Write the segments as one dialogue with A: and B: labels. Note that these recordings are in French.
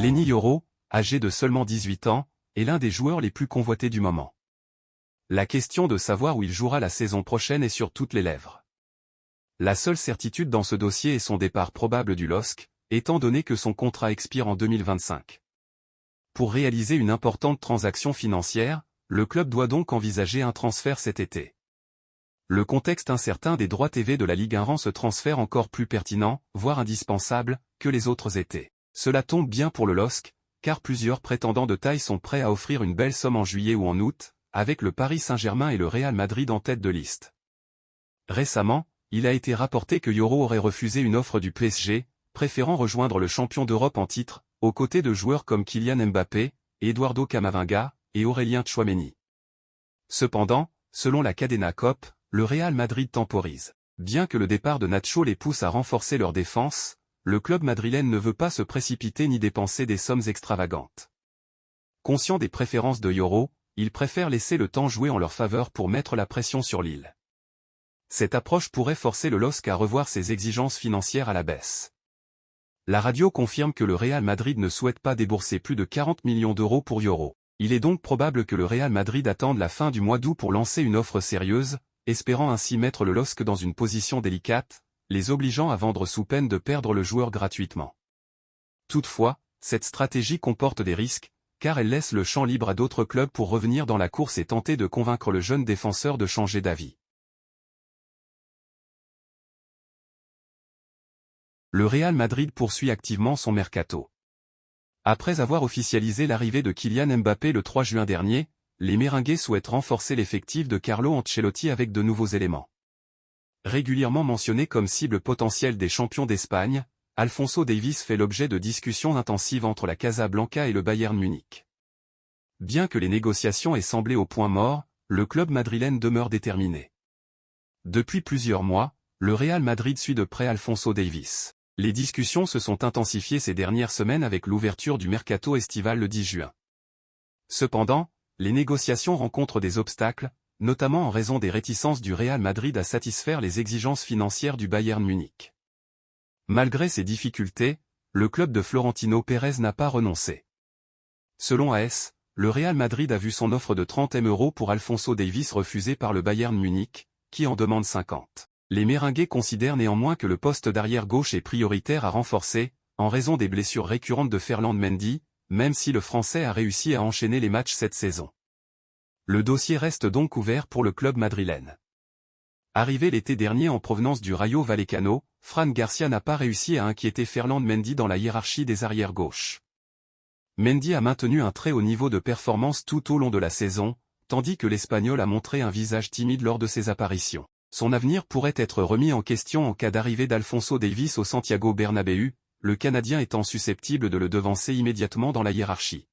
A: Lenny Yoro, âgé de seulement 18 ans, est l'un des joueurs les plus convoités du moment. La question de savoir où il jouera la saison prochaine est sur toutes les lèvres. La seule certitude dans ce dossier est son départ probable du LOSC, étant donné que son contrat expire en 2025. Pour réaliser une importante transaction financière, le club doit donc envisager un transfert cet été. Le contexte incertain des droits TV de la Ligue 1 rend ce transfert encore plus pertinent, voire indispensable, que les autres étés. Cela tombe bien pour le LOSC, car plusieurs prétendants de taille sont prêts à offrir une belle somme en juillet ou en août, avec le Paris Saint-Germain et le Real Madrid en tête de liste. Récemment, il a été rapporté que Yoro aurait refusé une offre du PSG, préférant rejoindre le champion d'Europe en titre, aux côtés de joueurs comme Kylian Mbappé, Eduardo Camavinga et Aurélien Tchouaméni. Cependant, selon la Cadena COP, le Real Madrid temporise. Bien que le départ de Nacho les pousse à renforcer leur défense, le club madrilène ne veut pas se précipiter ni dépenser des sommes extravagantes. Conscient des préférences de Yoro, il préfère laisser le temps jouer en leur faveur pour mettre la pression sur Lille. Cette approche pourrait forcer le LOSC à revoir ses exigences financières à la baisse. La radio confirme que le Real Madrid ne souhaite pas débourser plus de 40 millions d'euros pour Yoro. Il est donc probable que le Real Madrid attende la fin du mois d'août pour lancer une offre sérieuse, espérant ainsi mettre le LOSC dans une position délicate, les obligeant à vendre sous peine de perdre le joueur gratuitement. Toutefois, cette stratégie comporte des risques, car elle laisse le champ libre à d'autres clubs pour revenir dans la course et tenter de convaincre le jeune défenseur de changer d'avis. Le Real Madrid poursuit activement son mercato. Après avoir officialisé l'arrivée de Kylian Mbappé le 3 juin dernier, les Merengues souhaitent renforcer l'effectif de Carlo Ancelotti avec de nouveaux éléments. Régulièrement mentionné comme cible potentielle des champions d'Espagne, Alphonso Davies fait l'objet de discussions intensives entre la Casablanca et le Bayern Munich. Bien que les négociations aient semblé au point mort, le club madrilène demeure déterminé. Depuis plusieurs mois, le Real Madrid suit de près Alphonso Davies. Les discussions se sont intensifiées ces dernières semaines avec l'ouverture du mercato estival le 10 juin. Cependant, les négociations rencontrent des obstacles, notamment en raison des réticences du Real Madrid à satisfaire les exigences financières du Bayern Munich. Malgré ces difficultés, le club de Florentino Pérez n'a pas renoncé. Selon AS, le Real Madrid a vu son offre de 30 millions d'euros pour Alphonso Davies refusée par le Bayern Munich, qui en demande 50. Les Merengues considèrent néanmoins que le poste d'arrière gauche est prioritaire à renforcer, en raison des blessures récurrentes de Ferland Mendy, même si le Français a réussi à enchaîner les matchs cette saison. Le dossier reste donc ouvert pour le club madrilène. Arrivé l'été dernier en provenance du Rayo Vallecano, Fran Garcia n'a pas réussi à inquiéter Ferland Mendy dans la hiérarchie des arrières gauches. Mendy a maintenu un très haut niveau de performance tout au long de la saison, tandis que l'Espagnol a montré un visage timide lors de ses apparitions. Son avenir pourrait être remis en question en cas d'arrivée d'Alphonso Davies au Santiago Bernabéu, le Canadien étant susceptible de le devancer immédiatement dans la hiérarchie.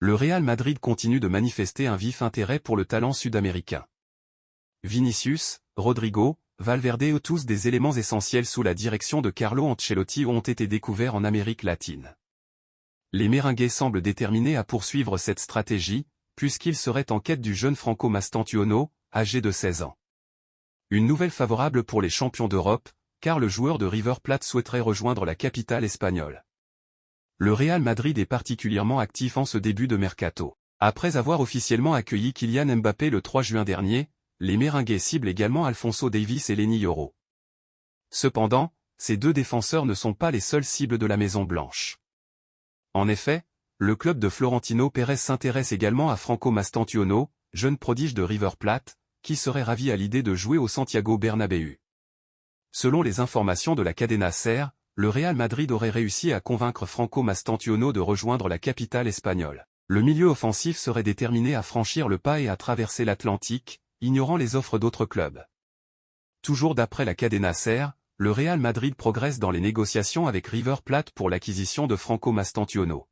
A: Le Real Madrid continue de manifester un vif intérêt pour le talent sud-américain. Vinicius, Rodrigo, Valverde, tous des éléments essentiels sous la direction de Carlo Ancelotti ont été découverts en Amérique latine. Les Merengues semblent déterminés à poursuivre cette stratégie, puisqu'ils seraient en quête du jeune Franco Mastantuono, âgé de 16 ans. Une nouvelle favorable pour les champions d'Europe, car le joueur de River Plate souhaiterait rejoindre la capitale espagnole. Le Real Madrid est particulièrement actif en ce début de mercato. Après avoir officiellement accueilli Kylian Mbappé le 3 juin dernier, les Merengues ciblent également Alphonso Davies et Lenny Yoro. Cependant, ces deux défenseurs ne sont pas les seules cibles de la Maison Blanche. En effet, le club de Florentino Pérez s'intéresse également à Franco Mastantuono, jeune prodige de River Plate, qui serait ravi à l'idée de jouer au Santiago Bernabéu. Selon les informations de la Cadena SER, le Real Madrid aurait réussi à convaincre Franco Mastantuono de rejoindre la capitale espagnole. Le milieu offensif serait déterminé à franchir le pas et à traverser l'Atlantique, ignorant les offres d'autres clubs. Toujours d'après la Cadena SER, le Real Madrid progresse dans les négociations avec River Plate pour l'acquisition de Franco Mastantuono.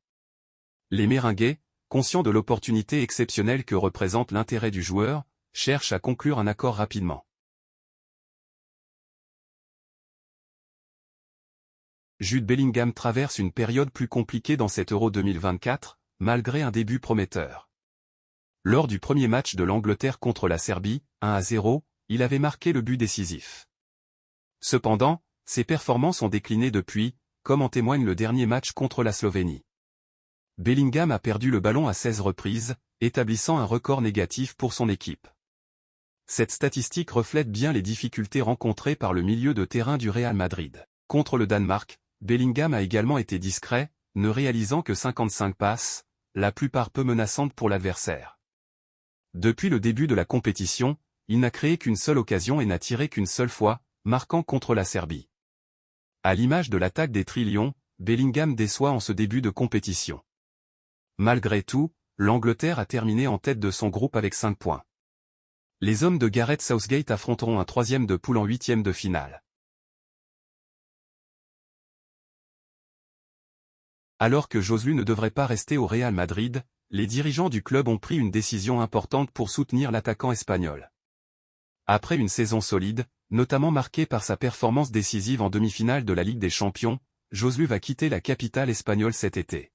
A: Les Merengues, conscients de l'opportunité exceptionnelle que représente l'intérêt du joueur, cherchent à conclure un accord rapidement. Jude Bellingham traverse une période plus compliquée dans cet Euro 2024, malgré un début prometteur. Lors du premier match de l'Angleterre contre la Serbie, 1-0, il avait marqué le but décisif. Cependant, ses performances ont décliné depuis, comme en témoigne le dernier match contre la Slovénie. Bellingham a perdu le ballon à 16 reprises, établissant un record négatif pour son équipe. Cette statistique reflète bien les difficultés rencontrées par le milieu de terrain du Real Madrid. Contre le Danemark, Bellingham a également été discret, ne réalisant que 55 passes, la plupart peu menaçantes pour l'adversaire. Depuis le début de la compétition, il n'a créé qu'une seule occasion et n'a tiré qu'une seule fois, marquant contre la Serbie. À l'image de l'attaque des Trillions, Bellingham déçoit en ce début de compétition. Malgré tout, l'Angleterre a terminé en tête de son groupe avec 5 points. Les hommes de Gareth Southgate affronteront un troisième de poule en huitième de finale. Alors que Joselu ne devrait pas rester au Real Madrid, les dirigeants du club ont pris une décision importante pour soutenir l'attaquant espagnol. Après une saison solide, notamment marquée par sa performance décisive en demi-finale de la Ligue des Champions, Joselu va quitter la capitale espagnole cet été.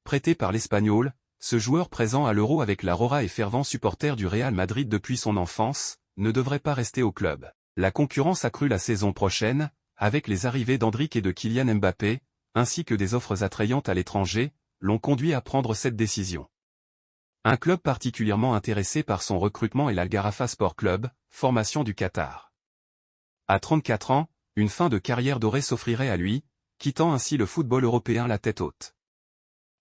A: Prêté par l'Espagnol, ce joueur présent à l'Euro avec la Rora et fervent supporter du Real Madrid depuis son enfance, ne devrait pas rester au club. La concurrence accrue la saison prochaine, avec les arrivées d'Endrick et de Kylian Mbappé, ainsi que des offres attrayantes à l'étranger, l'ont conduit à prendre cette décision. Un club particulièrement intéressé par son recrutement est l'Al-Gharafa Sport Club, formation du Qatar. À 34 ans, une fin de carrière dorée s'offrirait à lui, quittant ainsi le football européen la tête haute.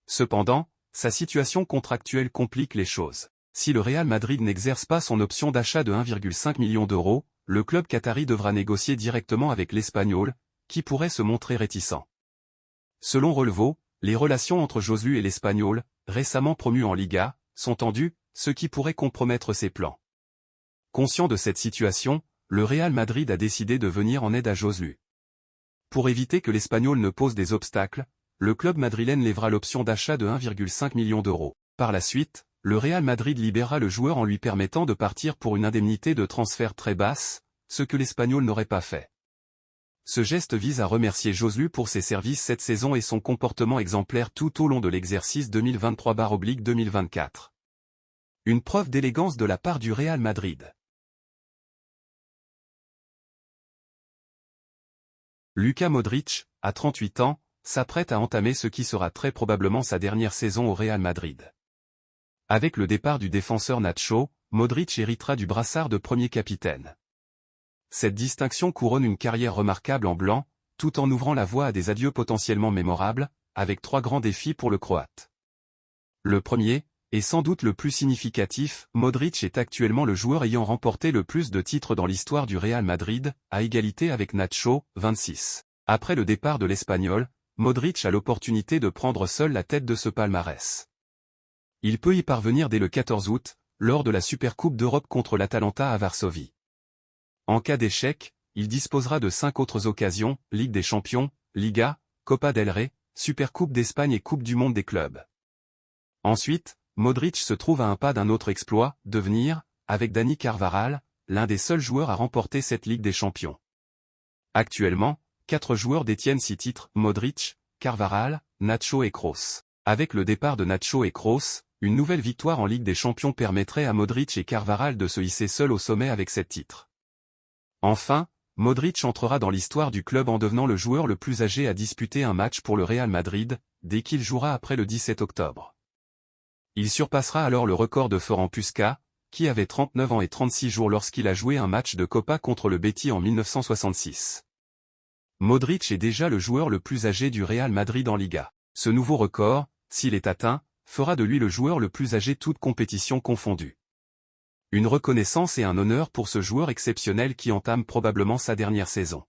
A: Cependant, sa situation contractuelle complique les choses. Si le Real Madrid n'exerce pas son option d'achat de 1,5 million d'euros, le club qatari devra négocier directement avec l'Espagnol, qui pourrait se montrer réticent. Selon Relevo, les relations entre Joselu et l'Espagnol, récemment promu en Liga, sont tendues, ce qui pourrait compromettre ses plans. Conscient de cette situation, le Real Madrid a décidé de venir en aide à Joselu. Pour éviter que l'Espagnol ne pose des obstacles, le club madrilène lèvera l'option d'achat de 1,5 million d'euros. Par la suite, le Real Madrid libérera le joueur en lui permettant de partir pour une indemnité de transfert très basse, ce que l'Espagnol n'aurait pas fait. Ce geste vise à remercier Joselu pour ses services cette saison et son comportement exemplaire tout au long de l'exercice 2023/2024. Une preuve d'élégance de la part du Real Madrid. Luka Modric, à 38 ans, s'apprête à entamer ce qui sera très probablement sa dernière saison au Real Madrid. Avec le départ du défenseur Nacho, Modric héritera du brassard de premier capitaine. Cette distinction couronne une carrière remarquable en blanc, tout en ouvrant la voie à des adieux potentiellement mémorables, avec 3 grands défis pour le Croate. Le premier, et sans doute le plus significatif, Modric est actuellement le joueur ayant remporté le plus de titres dans l'histoire du Real Madrid, à égalité avec Nacho, 26. Après le départ de l'Espagnol, Modric a l'opportunité de prendre seul la tête de ce palmarès. Il peut y parvenir dès le 14 août, lors de la Supercoupe d'Europe contre l'Atalanta à Varsovie. En cas d'échec, il disposera de 5 autres occasions, Ligue des Champions, Liga, Copa del Rey, Supercoupe d'Espagne et Coupe du Monde des clubs. Ensuite, Modric se trouve à un pas d'un autre exploit, devenir, avec Dani Carvajal, l'un des seuls joueurs à remporter cette Ligue des Champions. Actuellement, 4 joueurs détiennent 6 titres, Modric, Carvajal, Nacho et Kroos. Avec le départ de Nacho et Kroos, une nouvelle victoire en Ligue des Champions permettrait à Modric et Carvajal de se hisser seuls au sommet avec 7 titres. Enfin, Modric entrera dans l'histoire du club en devenant le joueur le plus âgé à disputer un match pour le Real Madrid, dès qu'il jouera après le 17 octobre. Il surpassera alors le record de Ferenc Puskás, qui avait 39 ans et 36 jours lorsqu'il a joué un match de Copa contre le Betis en 1966. Modric est déjà le joueur le plus âgé du Real Madrid en Liga. Ce nouveau record, s'il est atteint, fera de lui le joueur le plus âgé toutes compétitions confondues. Une reconnaissance et un honneur pour ce joueur exceptionnel qui entame probablement sa dernière saison.